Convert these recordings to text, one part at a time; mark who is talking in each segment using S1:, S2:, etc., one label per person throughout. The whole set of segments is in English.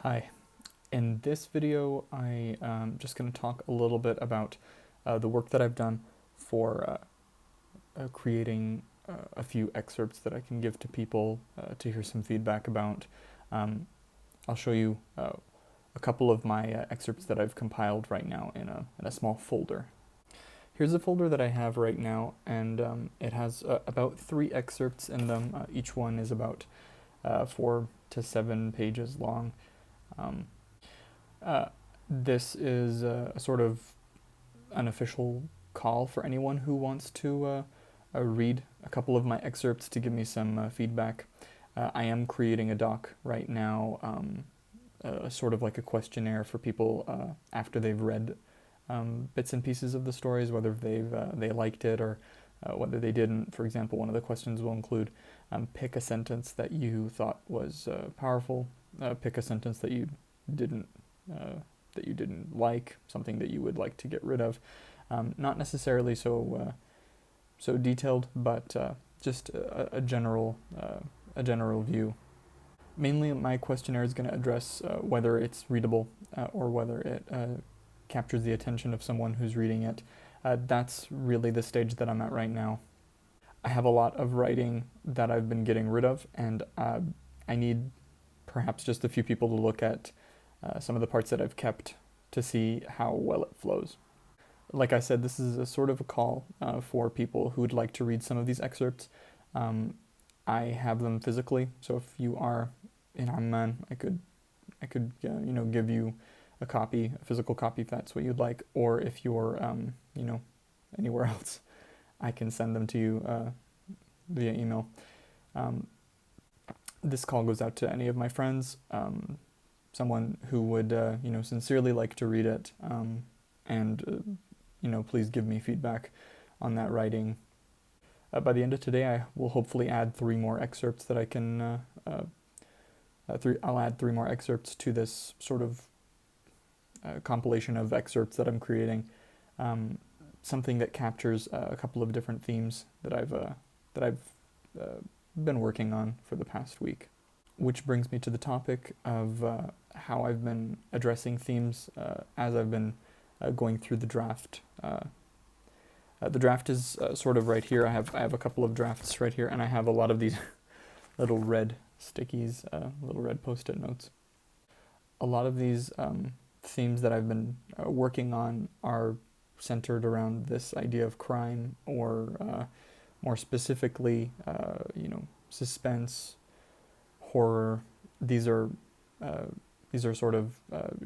S1: Hi. In this video, I'm just going to talk a little bit about the work that I've done for creating a few excerpts that I can give to people to hear some feedback about. I'll show you a couple of my excerpts that I've compiled right now in a small folder. Here's a folder that I have right now, and it has about 3 excerpts in them. Each one is about 4 to 7 pages long. This is a sort of unofficial call for anyone who wants to read a couple of my excerpts to give me some feedback. I am creating a doc right now, sort of like a questionnaire for people after they've read bits and pieces of the stories, whether they liked it or whether they didn't. For example, one of the questions will include pick a sentence that you thought was powerful, pick a sentence that you didn't like, something that you would like to get rid of. Not necessarily so detailed, but just a general view. Mainly, my questionnaire is going to address whether it's readable or whether it captures the attention of someone who's reading it. That's really the stage that I'm at right now. I have a lot of writing that I've been getting rid of, and I need perhaps just a few people to look at some of the parts that I've kept to see how well it flows. Like I said, this is a sort of a call for people who would like to read some of these excerpts. I have them physically, so if you are in Amman, I could give you a copy, a physical copy, if that's what you'd like, or if you're anywhere else, I can send them to you via email. This call goes out to any of my friends, someone who would sincerely like to read it, and please give me feedback on that writing. By the end of today, I will hopefully add 3 more excerpts that I can. I'll add 3 more excerpts to this sort of compilation of excerpts that I'm creating. Something that captures a couple of different themes that I've been working on for the past week. Which brings me to the topic of how I've been addressing themes as I've been going through the draft. The draft is sort of right here. I have a couple of drafts right here, and I have a lot of these little red stickies, little red Post-it notes. A lot of these themes that I've been working on are centered around this idea of crime, or more specifically, suspense, horror. These are sort of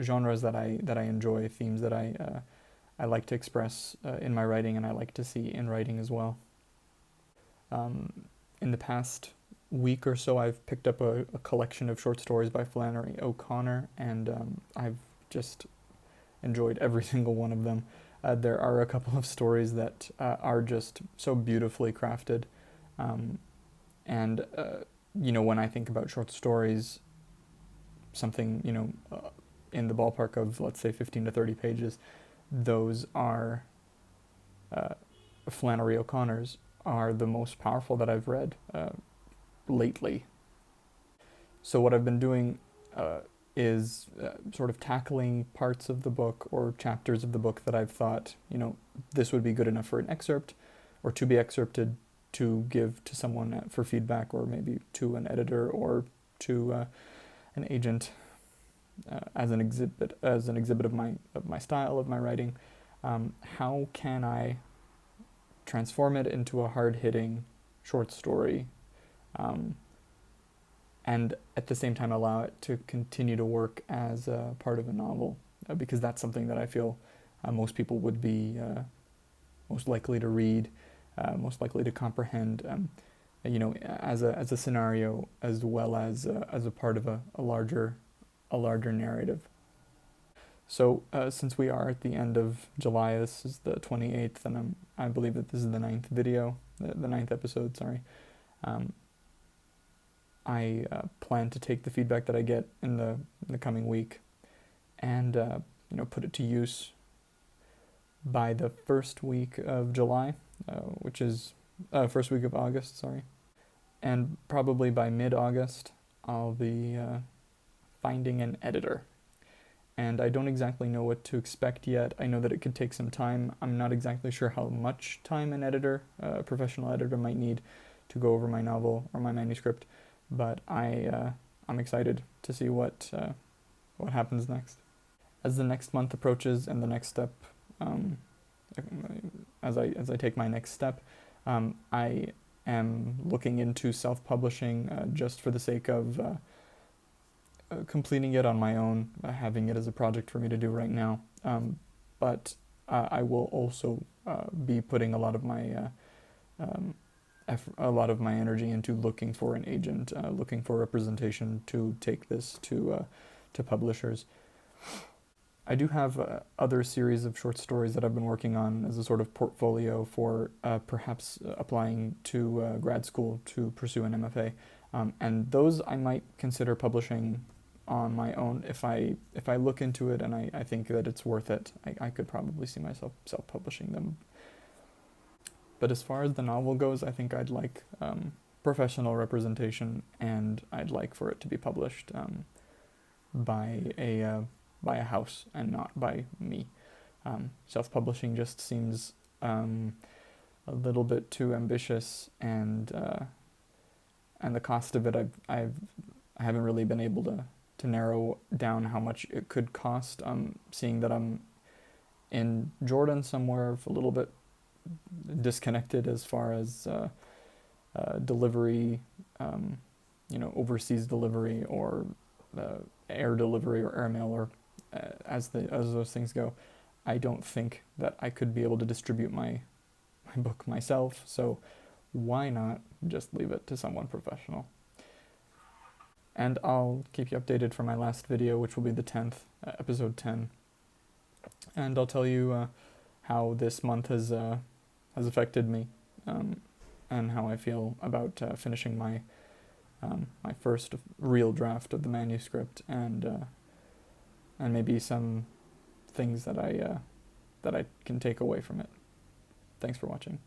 S1: genres that I enjoy, themes that I like to express in my writing, and I like to see in writing as well. In the past week or so, I've picked up a collection of short stories by Flannery O'Connor, and I've just enjoyed every single one of them. There are a couple of stories that are just so beautifully crafted, and when I think about short stories, something in the ballpark of, let's say, 15 to 30 pages, those are Flannery O'Connor's are the most powerful that I've read lately. So what I've been doing is sort of tackling parts of the book or chapters of the book that I've thought, this would be good enough for an excerpt, or to be excerpted, to give to someone for feedback, or maybe to an editor or to an agent as an exhibit of my style, of my writing. How can I transform it into a hard-hitting short story, and at the same time allow it to continue to work as a part of a novel, because that's something that I feel most people would be most likely to read, most likely to comprehend, as a scenario, as well as a part of a larger narrative. So since we are at the end of July, this is the 28th, and I believe that this is the 9th video, the 9th episode, sorry. I plan to take the feedback that I get in the coming week and put it to use by the first week of July, which is first week of August, sorry. And probably by mid-August, I'll be finding an editor. And I don't exactly know what to expect yet. I know that it could take some time. I'm not exactly sure how much time an editor, a professional editor, might need to go over my novel or my manuscript, but I'm excited to see what happens next. As the next month approaches and the next step, as I take my next step, I am looking into self-publishing just for the sake of completing it on my own, having it as a project for me to do right now. But I will also be putting a lot of my energy into looking for an agent, looking for representation to take this to publishers. I do have other series of short stories that I've been working on as a sort of portfolio for perhaps applying to grad school to pursue an MFA, and those I might consider publishing on my own if I look into it and I think that it's worth it. I could probably see myself self-publishing them. But as far as the novel goes, I think I'd like professional representation, and I'd like for it to be published by a house and not by me. Self-publishing just seems a little bit too ambitious, and the cost of it I haven't really been able to narrow down how much it could cost. Seeing that I'm in Jordan somewhere, a little bit disconnected as far as delivery, overseas delivery or air delivery or airmail, or as those things go, I don't think that I could be able to distribute my book myself. So why not just leave it to someone professional? And I'll keep you updated for my last video, which will be the 10th, episode 10. And I'll tell you how this month has affected me, and how I feel about finishing my first real draft of the manuscript, and maybe some things that I can take away from it. Thanks for watching.